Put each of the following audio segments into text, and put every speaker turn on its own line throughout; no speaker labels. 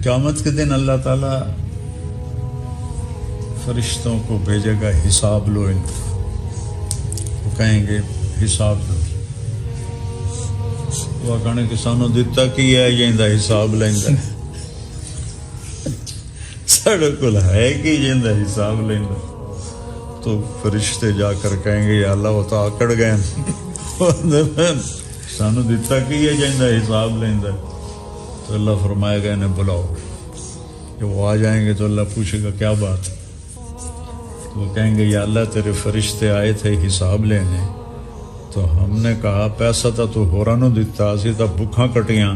قیامت کے دن اللہ تعالیٰ فرشتوں کو بھیجے گا حساب لو ان کو، وہ کہیں گے حساب لو، وہ کہنے کہ سانو دتا کی ہے جیندا حساب لیندا ساڈے کول ہے کہ جیندا حساب لیندا۔ تو فرشتے جا کر کہیں گے یا اللہ وہ تو آکڑ گئے سانو دتا کی ہے جیندا حساب لیندا۔ تو اللہ فرمائے گا انہیں بلاؤ، جب وہ آ جائیں گے تو اللہ پوچھے گا کیا بات ہے؟ تو وہ کہیں گے یا اللہ تیرے فرشتے آئے تھے حساب لینے، تو ہم نے کہا پیسہ تو ہورا نو دیتا، اسی تو بھوکھاں کٹیاں،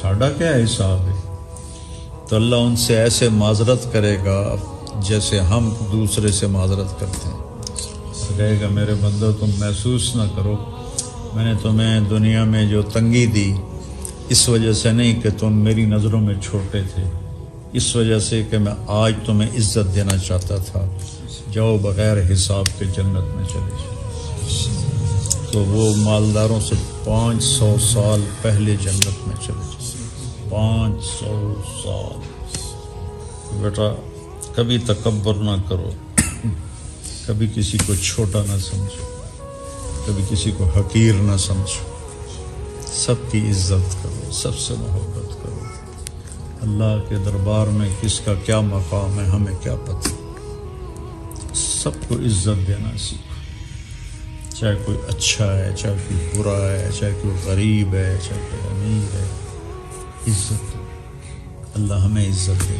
ساڈا کیا حساب ہے؟ تو اللہ ان سے ایسے معذرت کرے گا جیسے ہم دوسرے سے معذرت کرتے ہیں۔ کہے گا میرے بندو تم محسوس نہ کرو، میں نے تمہیں دنیا میں جو تنگی دی اس وجہ سے نہیں کہ تم میری نظروں میں چھوٹے تھے، اس وجہ سے کہ میں آج تمہیں عزت دینا چاہتا تھا، جاؤ بغیر حساب کے جنت میں چلے جاؤ۔ تو وہ مالداروں سے 500 سال پہلے جنت میں چلے جائیں، 500 سال۔ بیٹا کبھی تکبر نہ کرو، کبھی کسی کو چھوٹا نہ سمجھو، کبھی کسی کو حقیر نہ سمجھو، سب کی عزت کرو، سب سے محبت کرو۔ اللہ کے دربار میں کس کا کیا مقام ہے ہمیں کیا پتہ، سب کو عزت دینا سیکھو، چاہے کوئی اچھا ہے، چاہے کوئی برا ہے، چاہے کوئی غریب ہے، چاہے کوئی امیر ہے، عزت دو۔ اللہ ہمیں عزت دے۔